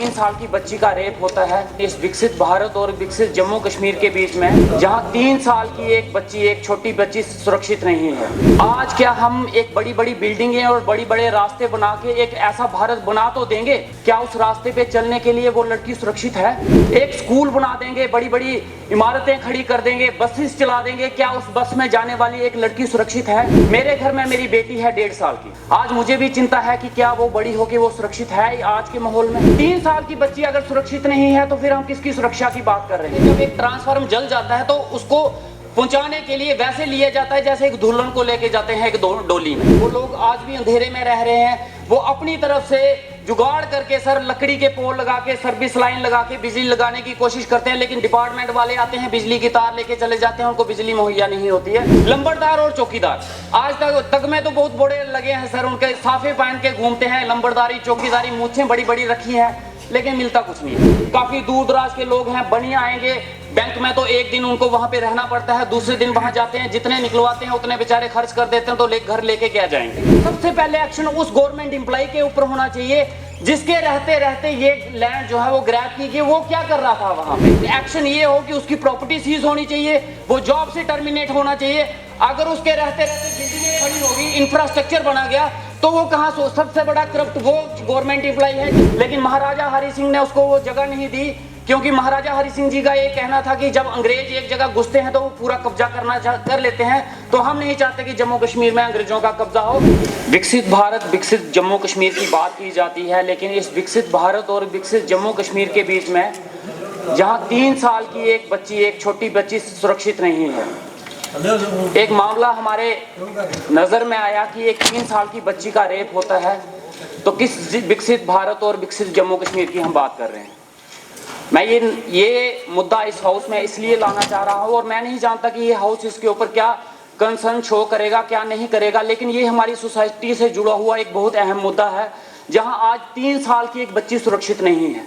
3 साल की बच्ची का रेप होता है इस विकसित भारत और विकसित जम्मू कश्मीर के बीच में, जहां 3 साल की एक बच्ची, एक छोटी बच्ची सुरक्षित नहीं है। आज क्या हम एक बड़ी बड़ी बिल्डिंगें और बड़ी बड़े रास्ते बना के एक ऐसा भारत बना तो देंगे, क्या उस रास्ते पे चलने के लिए वो लड़की सुरक्षित है? एक स्कूल बना देंगे, बड़ी बड़ी इमारतें खड़ी कर देंगे, बसेस चला देंगे, क्या उस बस में जाने वाली एक लड़की सुरक्षित है? मेरे घर में मेरी बेटी है 1.5 साल की। आज मुझे भी चिंता है कि क्या वो बड़ी होकर वो सुरक्षित है आज के माहौल में। 3 साल की बच्ची अगर सुरक्षित नहीं है तो फिर हम किसकी सुरक्षा की बात कर रहे हैं? जब एक ट्रांसफार्मर जल जाता है तो उसको पहुंचाने के लिए वैसे लिया जाता है जैसे एक दुल्हन को लेके जाते हैं एक डोली में। वो लोग आज भी अंधेरे में रह रहे हैं, वो अपनी तरफ से जुगाड़ करके सर लकड़ी के पोल लगा के, सर्विस लाइन लगा के बिजली लगाने की कोशिश करते हैं, लेकिन डिपार्टमेंट वाले आते हैं, बिजली की तार लेके चले जाते हैं, उनको बिजली मुहैया नहीं होती है। लंबरदार और चौकीदार आज तक में तो बहुत बड़े लगे हैं सर, उनके साफे पहन के घूमते हैं, लंबरदारी चौकीदारी, मूछें बड़ी बड़ी रखी है, लेकिन मिलता कुछ नहीं है। काफी दूर दराज के लोग हैं, बनिया आएंगे बैंक में तो एक दिन उनको वहां पे रहना पड़ता है, दूसरे दिन वहां जाते हैं, जितने निकलवाते हैं उतने बेचारे खर्च कर देते हैं, तो घर लेके क्या जाएंगे? सबसे पहले एक्शन उस गवर्नमेंट एम्प्लॉय के ऊपर होना चाहिए जिसके रहते रहते ये लैंड जो है वो ग्रैब की गई। वो क्या कर रहा था वहां पे? एक्शन ये हो कि उसकी प्रॉपर्टी सीज होनी चाहिए, वो जॉब से टर्मिनेट होना चाहिए। अगर उसके रहते रहते बिल्डिंगें खड़ी होगी, इंफ्रास्ट्रक्चर बना गया, तो वो कहाँ सबसे बड़ा करप्ट वो गवर्नमेंट एम्प्लॉय है। लेकिन महाराजा हरि सिंह ने उसको वो जगह नहीं दी, क्योंकि महाराजा हरि सिंह जी का ये कहना था कि जब अंग्रेज एक जगह घुसते हैं तो वो पूरा कब्जा कर लेते हैं, तो हम नहीं चाहते कि जम्मू कश्मीर में अंग्रेजों का कब्जा हो। विकसित भारत विकसित जम्मू कश्मीर की बात की जाती है, लेकिन इस विकसित भारत और विकसित जम्मू कश्मीर के बीच में, जहां 3 साल की एक बच्ची, एक छोटी बच्ची सुरक्षित नहीं है। एक मामला हमारे नजर में आया कि एक 3 साल की बच्ची का रेप होता है, तो किस विकसित भारत और विकसित जम्मू कश्मीर की हम बात कर रहे हैं? मैं ये मुद्दा इस हाउस में इसलिए लाना चाह रहा हूँ, और मैं नहीं जानता कि ये हाउस इसके ऊपर क्या कंसर्न शो करेगा, क्या नहीं करेगा, लेकिन ये हमारी सोसाइटी से जुड़ा हुआ एक बहुत अहम मुद्दा है, जहां आज 3 साल की एक बच्ची सुरक्षित नहीं है।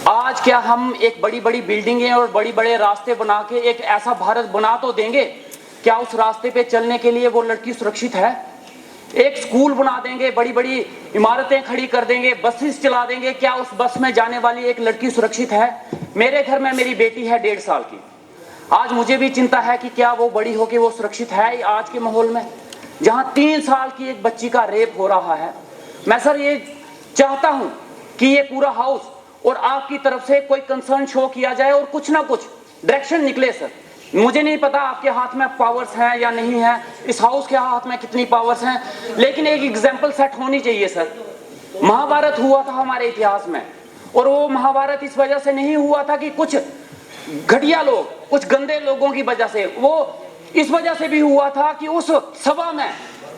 आज क्या हम एक बड़ी बड़ी बिल्डिंगें और बड़ी बड़े रास्ते बना के एक ऐसा भारत बना तो देंगे, क्या उस रास्ते पे चलने के लिए वो लड़की सुरक्षित है? एक स्कूल बना देंगे, बड़ी बड़ी इमारतें खड़ी कर देंगे, बसेस चला देंगे, क्या उस बस में जाने वाली एक लड़की सुरक्षित है? मेरे घर में मेरी बेटी है 1.5 साल की। आज मुझे भी चिंता है कि क्या वो बड़ी होके वो सुरक्षित है आज के माहौल में, जहां 3 साल की एक बच्ची का रेप हो रहा है। मैं सर ये चाहता हूं कि ये पूरा हाउस और आपकी तरफ से कोई कंसर्न शो किया जाए और कुछ ना कुछ डायरेक्शन निकले सर। मुझे नहीं पता आपके हाथ में पावर्स हैं या नहीं है, इस हाउस के हाथ में कितनी पावर्स हैं, लेकिन एक एग्जाम्पल सेट होनी चाहिए सर। महाभारत हुआ था हमारे इतिहास में, और वो महाभारत इस वजह से नहीं हुआ था कि कुछ घटिया लोग, कुछ गंदे लोगों की वजह से, वो इस वजह से भी हुआ था कि उस सभा में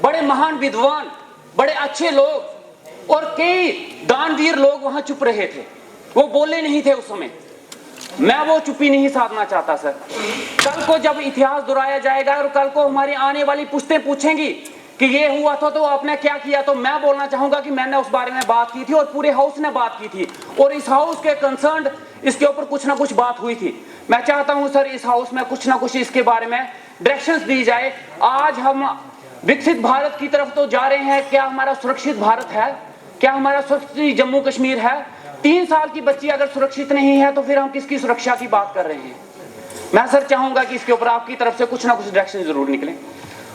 बड़े महान विद्वान, बड़े अच्छे लोग और कई दानवीर लोग वहां चुप रहे थे, वो बोले नहीं थे उस समय। मैं वो चुप्पी नहीं साधना चाहता सर। कल को जब इतिहास दोहराया जाएगा और कल को हमारी आने वाली पुश्तें पूछेंगी कि ये हुआ था तो आपने क्या किया, तो मैं बोलना चाहूंगा कि मैंने उस बारे में बात की थी और पूरे हाउस ने बात की थी, और इस हाउस के कंसर्न इसके ऊपर कुछ ना कुछ बात हुई थी। मैं चाहता हूं सर इस हाउस में कुछ ना कुछ इसके बारे में डायरेक्शंस दी जाए। आज हम विकसित भारत की तरफ तो जा रहे हैं, क्या हमारा सुरक्षित भारत है? क्या हमारा सुरक्षित जम्मू कश्मीर है? 3 साल की बच्ची अगर सुरक्षित नहीं है तो फिर हम किसकी सुरक्षा की बात कर रहे हैं? मैं सर चाहूंगा कि इसके ऊपर आपकी तरफ से कुछ ना कुछ डायरेक्शन जरूर निकले,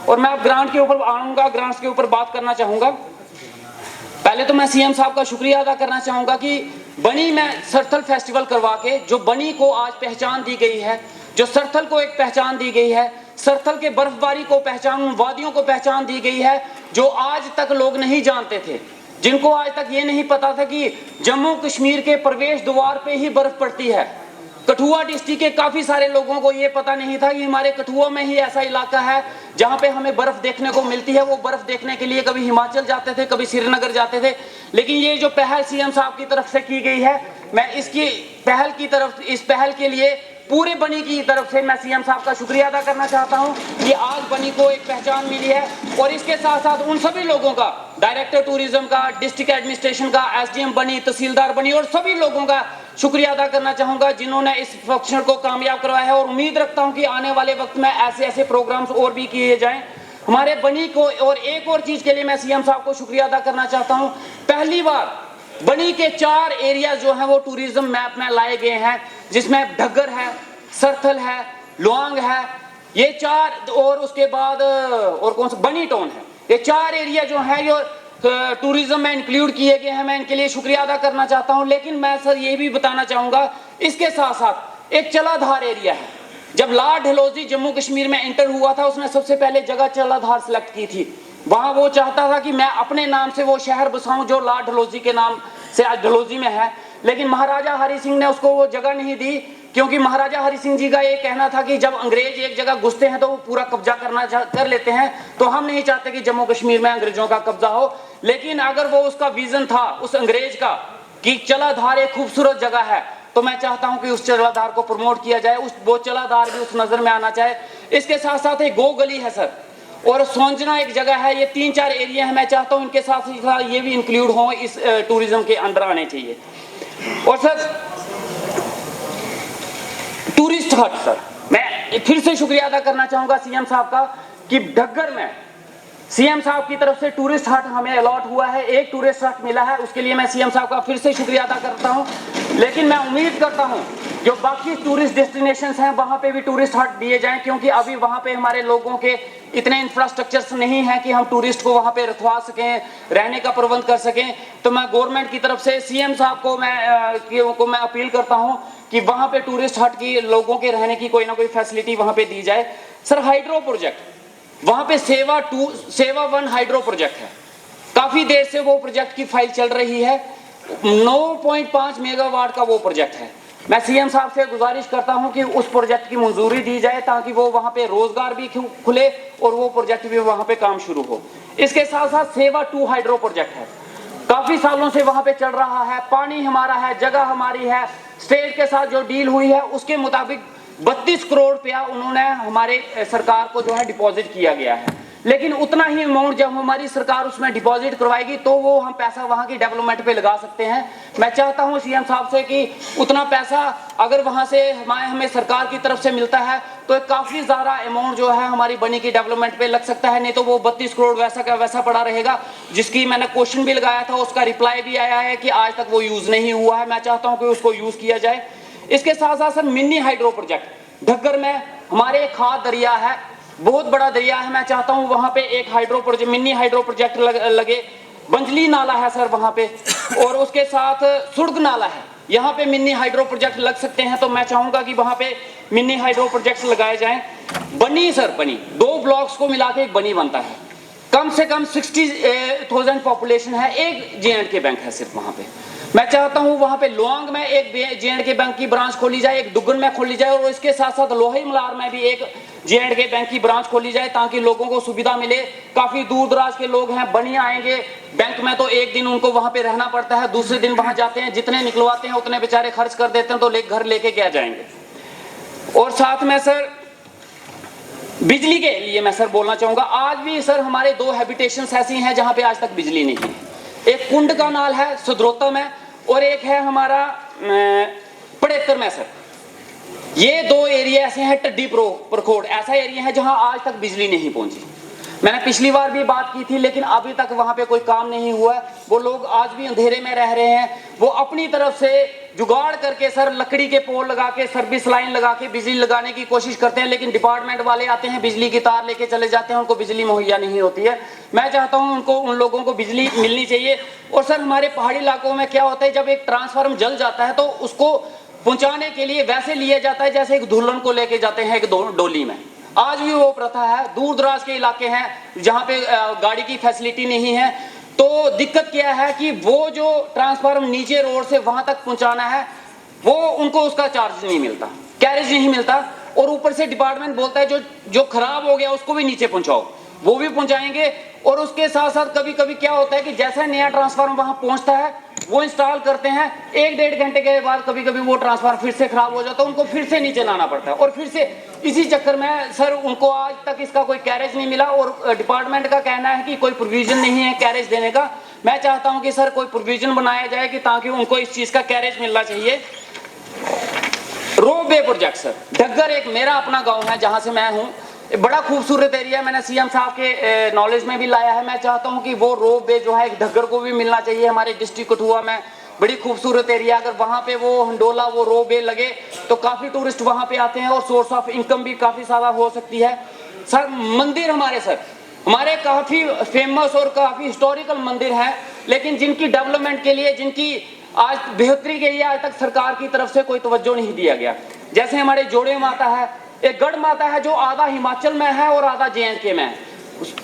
और मैं अब ग्रांट के ऊपर आऊंगा, ग्रांट्स के ऊपर बात करना चाहूंगा। पहले तो मैं सीएम साहब का शुक्रिया अदा करना चाहूंगा कि बनी में सरथल फेस्टिवल करवा के जो बनी को आज पहचान दी गई है, जो सरथल को एक पहचान दी गई है, सरथल के बर्फबारी को पहचान, वादियों को पहचान दी गई है, जो आज तक लोग नहीं जानते थे, जिनको आज तक ये नहीं पता था कि जम्मू कश्मीर के प्रवेश द्वार पे ही बर्फ पड़ती है। कठुआ डिस्ट्रिक्ट के काफी सारे लोगों को ये पता नहीं था कि हमारे कठुआ में ही ऐसा इलाका है जहां पे हमें बर्फ देखने को मिलती है। वो बर्फ देखने के लिए कभी हिमाचल जाते थे, कभी श्रीनगर जाते थे, लेकिन ये जो पहल सीएम साहब की तरफ से की गई है, मैं इसकी पहल की तरफ, इस पहल के लिए पूरे बनी की तरफ से मैं सीएम साहब का शुक्रिया अदा करना चाहता हूं कि आज बनी को एक पहचान मिली है, और इसके साथ साथ उन सभी लोगों का, डायरेक्टर टूरिज्म का, डिस्ट्रिक्ट एडमिनिस्ट्रेशन का, एसडीएम बनी, तहसीलदार बनी, और सभी लोगों का शुक्रिया अदा करना चाहूंगा जिन्होंने इस फंक्शन को कामयाब करवाया है। और उम्मीद रखता हूं कि आने वाले वक्त में ऐसे ऐसे प्रोग्राम्स और भी किए जाएं हमारे बनी को। और एक और चीज के लिए मैं सीएम साहब को शुक्रिया अदा करना चाहता हूं, पहली बार बनी के 4 एरिया जो है वो टूरिज्म मैप में लाए गए हैं, जिसमें ढग्गर है, सरथल है, लुआंग है, ये 4, और उसके बाद और कौन सा बनी टाउन है। ये 4 एरिया जो है ये टूरिज्म में इंक्लूड किए गए हैं। मैं इनके लिए शुक्रिया अदा करना चाहता हूं। लेकिन मैं सर ये भी बताना चाहूंगा, इसके साथ साथ एक चलाधार एरिया है। जब लॉर्ड डलहौजी जम्मू कश्मीर में एंटर हुआ था, उसने सबसे पहले जगह चलाधार सिलेक्ट की थी। वहां वो चाहता था कि मैं अपने नाम से वो शहर बसाऊं जो लॉर्ड डलहौजी के नाम से आज डलहौजी में है। लेकिन महाराजा हरि सिंह ने उसको वो जगह नहीं दी, क्योंकि महाराजा हरि सिंह जी का ये कहना था कि जब अंग्रेज एक जगह घुसते हैं तो वो पूरा कब्जा कर लेते हैं, तो हम नहीं चाहते कि जम्मू कश्मीर में अंग्रेजों का कब्जा हो। लेकिन अगर वो उसका विजन था उस अंग्रेज का कि चलाधार एक खूबसूरत जगह है, तो मैं चाहता हूं कि उस चलाधार को प्रमोट किया जाए, वो चलाधार भी उस नजर में आना चाहे। इसके साथ साथ एक गो गली है सर, और सोंजना एक जगह है। ये 3-4 एरिया है, मैं चाहता हूं इनके साथ ये भी इंक्लूड हो, इस टूरिज्म के अंडर आने चाहिए। और सर टूरिस्ट हट, सर मैं फिर से शुक्रिया अदा करना चाहूंगा सीएम साहब का कि ढग्गर में सीएम साहब की तरफ से टूरिस्ट हट हमें अलॉट हुआ है, एक टूरिस्ट हट मिला है, उसके लिए मैं सीएम साहब का फिर से शुक्रिया अदा करता हूं। लेकिन मैं उम्मीद करता हूं जो बाकी टूरिस्ट डेस्टिनेशंस हैं वहां पे भी टूरिस्ट हट दिए जाएं, क्योंकि अभी वहां पे हमारे लोगों के इतने इंफ्रास्ट्रक्चर्स नहीं है कि हम टूरिस्ट को वहां पे रखवा सकें, रहने का प्रबंध कर सकें। तो मैं गवर्नमेंट की तरफ से सीएम साहब को मैं अपील करता हूं कि वहां पे टूरिस्ट हट की लोगों के रहने की कोई ना कोई फैसिलिटी वहां पे दी जाए। सर हाइड्रो प्रोजेक्ट, वहां पे सेवा 1 हाइड्रो प्रोजेक्ट है, काफी देर से वो प्रोजेक्ट की फाइल चल रही है। 9.5 मेगावाट का वो प्रोजेक्ट है। मैं सीएम साहब से गुजारिश करता हूं कि उस प्रोजेक्ट की मंजूरी दी जाए, ताकि वो वहां पे रोजगार भी खुले और वो प्रोजेक्ट भी वहां पे काम शुरू हो। इसके साथ साथ सेवा 2 हाइड्रो प्रोजेक्ट है, काफी सालों से वहां पे चल रहा है, पानी हमारा है, जगह हमारी है। स्टेट के साथ जो डील हुई है उसके मुताबिक 32 करोड़ रुपया उन्होंने हमारे सरकार को जो है डिपॉजिट किया गया है। लेकिन उतना ही अमाउंट जब हमारी सरकार उसमें डिपॉजिट करवाएगी तो वो हम पैसा वहां की डेवलपमेंट पे लगा सकते हैं। मैं चाहता हूं सीएम साहब से कि उतना पैसा अगर वहां से हमें सरकार की तरफ से मिलता है तो काफी ज्यादा अमाउंट जो है हमारी बनी की डेवलपमेंट पे लग सकता है। नहीं तो वो 32 करोड़ वैसा का वैसा पड़ा रहेगा, जिसकी मैंने क्वेश्चन भी लगाया था, उसका रिप्लाई भी आया है कि आज तक वो यूज नहीं हुआ है। मैं चाहता हूं कि उसको यूज किया जाए। इसके साथ साथ सर मिनी हाइड्रो प्रोजेक्ट, ढग्गर में हमारे एक खाद दरिया है, बहुत बड़ा दरिया है। मैं चाहता हूं वहां पे एक मिनी हाइड्रो प्रोजेक्ट लगे। बंजली नाला है सर वहां पे, और उसके साथ सुर्ग नाला है, यहाँ पे मिनी हाइड्रो प्रोजेक्ट लग सकते हैं। तो मैं चाहूंगा कि वहां पे मिनी हाइड्रो प्रोजेक्ट लगाए जाएं। बनी सर, बनी 2 ब्लॉक्स को मिला के एक बनी बनता है, कम से कम 60,000 पॉपुलेशन है, एक J&K बैंक है सिर्फ वहां पे। मैं चाहता हूं वहां पे लोंग में एक J&K बैंक की ब्रांच खोली जाए, एक दुग्गन में खोली जाए, और इसके साथ साथ लोही मलार में भी एक J&K बैंक की ब्रांच खोली जाए, ताकि लोगों को सुविधा मिले। काफी दूर दराज के लोग हैं, बनी आएंगे बैंक में तो एक दिन उनको वहां पे रहना पड़ता है, दूसरे दिन वहां जाते हैं, जितने निकलवाते हैं उतने बेचारे खर्च कर देते हैं, तो घर लेके क्या जाएंगे। और साथ में सर बिजली के लिए मैं सर बोलना चाहूंगा, आज भी सर हमारे 2 हैबिटेशंस ऐसी हैं जहां पे आज तक बिजली नहीं है। एक कुंड का नाल है सदरोता में, और एक है हमारा पड़ेतर में सर। ये 2 एरिया ऐसे हैं, टड्डी प्रखोड़ ऐसा एरिया है जहां आज तक बिजली नहीं पहुंची। मैंने पिछली बार भी बात की थी, लेकिन अभी तक वहां पे कोई काम नहीं हुआ। वो लोग आज भी अंधेरे में रह रहे हैं। वो अपनी तरफ से जुगाड़ करके सर लकड़ी के पोल लगा के, सर्विस लाइन लगा के बिजली लगाने की कोशिश करते हैं, लेकिन डिपार्टमेंट वाले आते हैं, बिजली की तार लेके चले जाते हैं, उनको बिजली मुहैया नहीं होती है। मैं चाहता हूं उन लोगों को बिजली मिलनी चाहिए। और सर हमारे पहाड़ी इलाकों में क्या होता है, जब एक ट्रांसफार्मर जल जाता है तो उसको पहुंचाने के लिए वैसे लिया जाता है जैसे एक दुल्हन को लेके जाते हैं एक डोली में। आज भी वो प्रथा है। दूर दराज के इलाके हैं जहां पे गाड़ी की फैसिलिटी नहीं है, तो दिक्कत क्या है कि वो जो ट्रांसफार्मर नीचे रोड से वहां तक पहुंचाना है, वो उनको उसका चार्ज नहीं मिलता, कैरेज नहीं मिलता। और ऊपर से डिपार्टमेंट बोलता है जो खराब हो गया उसको भी नीचे पहुंचाओ, वो भी पहुंचाएंगे। और उसके साथ साथ कभी कभी क्या होता है कि जैसा नया ट्रांसफार्मर वहां पहुंचता है, वो इंस्टॉल करते हैं, 1-1.5 घंटे के बाद कभी कभी वो ट्रांसफार्मर फिर से खराब हो जाता है, उनको फिर से नीचे लाना पड़ता है। और फिर से इसी चक्कर में सर उनको आज तक इसका कोई कैरेज नहीं मिला, और डिपार्टमेंट का कहना है कि कोई प्रोविजन नहीं है कैरेज देने का। मैं चाहता हूं कि सर कोई प्रोविजन बनाया जाए कि ताकि उनको इस चीज का कैरेज मिलना चाहिए। रोप वे प्रोजेक्ट सर, ढग्गर एक मेरा अपना गांव है जहां से मैं हूं, बड़ा खूबसूरत एरिया, मैंने सीएम साहब के नॉलेज में भी लाया है। मैं चाहता हूं कि वो रोप वे जो है ढग्गर को भी मिलना चाहिए। हमारे डिस्ट्रिक्ट कठुआ में बड़ी खूबसूरत एरिया, अगर वहाँ पे वो हंडोला वो रोबे लगे तो काफी टूरिस्ट वहाँ पे आते हैं और सोर्स ऑफ इनकम भी काफी ज्यादा हो सकती है। सर मंदिर हमारे काफी फेमस और काफी हिस्टोरिकल मंदिर हैं, लेकिन जिनकी डेवलपमेंट के लिए, जिनकी आज बेहतरी के लिए आज तक सरकार की तरफ से कोई तवज्जो नहीं दिया गया। जैसे हमारे जोड़े माता है, एक गढ़ माता है जो आधा हिमाचल में है और आधा JNK में है।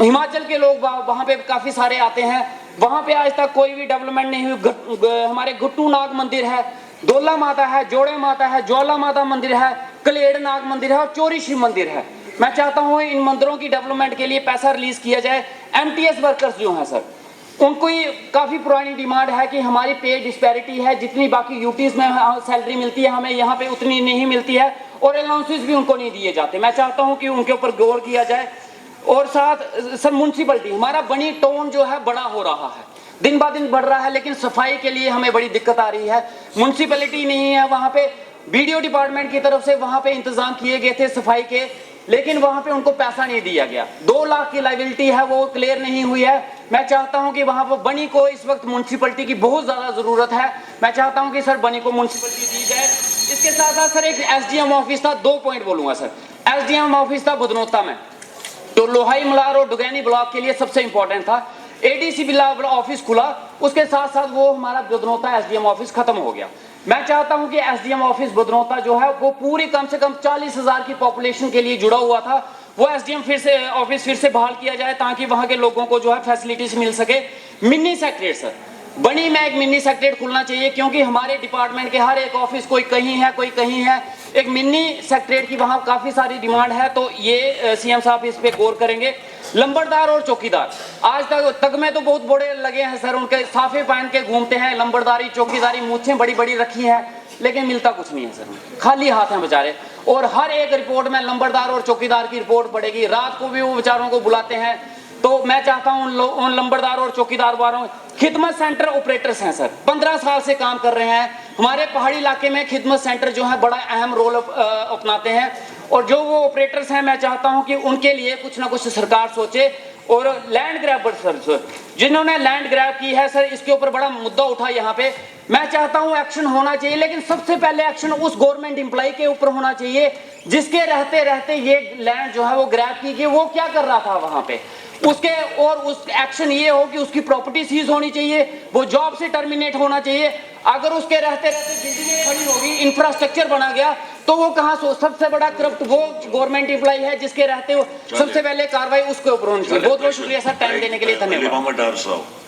हिमाचल के लोग वहाँ पे काफी सारे आते हैं, वहाँ पे आज तक कोई भी डेवलपमेंट नहीं हुई। हमारे गुट्टू नाग मंदिर है, दोला माता है, जोड़े माता है, ज्वाला माता मंदिर है, कलेड़ नाग मंदिर है और चोरी शिव मंदिर है। मैं चाहता हूँ इन मंदिरों की डेवलपमेंट के लिए पैसा रिलीज किया जाए। MTS वर्कर्स जो हैं सर, उनको ही काफी पुरानी डिमांड है कि हमारी पे डिस्पैरिटी है, जितनी बाकी यूटीज में सैलरी मिलती है हमें यहाँ पे उतनी नहीं मिलती है और अलाउंसेस भी उनको नहीं दिए जाते। मैं चाहता हूँ कि उनके ऊपर गौर किया जाए। और साथ सर म्युनिसिपलिटी, हमारा बनी टाउन जो है बड़ा हो रहा है, दिन ब दिन बढ़ रहा है, लेकिन सफाई के लिए हमें बड़ी दिक्कत आ रही है। म्युनिसिपलिटी नहीं है वहाँ पे, BDO डिपार्टमेंट की तरफ से वहाँ पे इंतजाम किए गए थे सफाई के, लेकिन वहाँ पे उनको पैसा नहीं दिया गया। 2 लाख की लायबिलिटी है वो क्लियर नहीं हुई है। मैं चाहता हूँ कि वहाँ पर बनी को इस वक्त म्युनिसिपलिटी की बहुत ज्यादा जरूरत है। मैं चाहता हूँ कि सर बनी को म्युनिसिपलिटी दी जाए। इसके साथ साथ सर एक SDM ऑफिस था, 2 पॉइंट बोलूंगा सर। SDM ऑफिस था बुधनौता में, तो लोहाई मलार और डुगैनी ब्लॉक के लिए सबसे इंपॉर्टेंट था। ADC ऑफिस खुला, उसके साथ साथ वो हमारा बुधनौता SDM ऑफिस खत्म हो गया। मैं चाहता हूं कि SDM ऑफिस बुधनौता जो है वो पूरी कम से कम 40,000 की पॉपुलेशन के लिए जुड़ा हुआ था, वो SDM ऑफिस फिर से बहाल किया जाए ताकि वहां के लोगों को जो है फैसिलिटीज मिल सके। मिनी सेक्रेटरी सर, बनी में एक मिनी सेक्रेटरी खुलना चाहिए, क्योंकि हमारे डिपार्टमेंट के हर एक ऑफिस कोई कहीं है कोई कहीं है। एक मिनी सेक्रेटरी की वहां काफी सारी डिमांड है, तो ये CM साहब इस पे गौर करेंगे। लंबरदार और चौकीदार, आज तक में तो बहुत बड़े लगे हैं सर, उनके साफे पहन के घूमते हैं, लंबरदारी चौकीदारी मूछें बड़ी बड़ी रखी हैं, लेकिन मिलता कुछ नहीं है सर, खाली हाथ हैं बेचारे। और हर एक रिपोर्ट में लंबरदार और चौकीदार की रिपोर्ट पड़ेगी, रात को भी वो बेचारों को बुलाते हैं। तो मैं चाहता हूं उन लंबरदार और चौकीदार वालों, खिदमत सेंटर ऑपरेटर्स हैं सर, 15 साल से काम कर रहे हैं। हमारे पहाड़ी इलाके में खिदमत सेंटर जो है बड़ा अहम रोल अपनाते हैं, और जो वो ऑपरेटर्स हैं मैं चाहता हूं कि उनके लिए कुछ ना कुछ सरकार सोचे। और लैंड ग्रैबर सर, जिन्होंने लैंड ग्रैब की है सर, इसके ऊपर बड़ा मुद्दा उठा यहाँ पे। मैं चाहता हूँ एक्शन होना चाहिए, लेकिन सबसे पहले एक्शन उस गवर्नमेंट एम्प्लॉय के ऊपर होना चाहिए जिसके रहते रहते ये लैंड जो है वो ग्रैब की गई। वो क्या कर रहा था वहां पे, उसके और उस एक्शन ये हो कि उसकी प्रॉपर्टी सीज होनी चाहिए, वो जॉब से टर्मिनेट होना चाहिए। अगर उसके रहते रहते बिल्डिंगें खड़ी होगी, इंफ्रास्ट्रक्चर बना गया, तो वो कहाँ से, सबसे बड़ा करप्ट वो गवर्नमेंट एम्प्लॉय है जिसके रहते हो सबसे पहले कार्रवाई उसके ऊपर होनी चाहिए। बहुत बहुत शुक्रिया सर टाइम देने के लिए, धन्यवाद।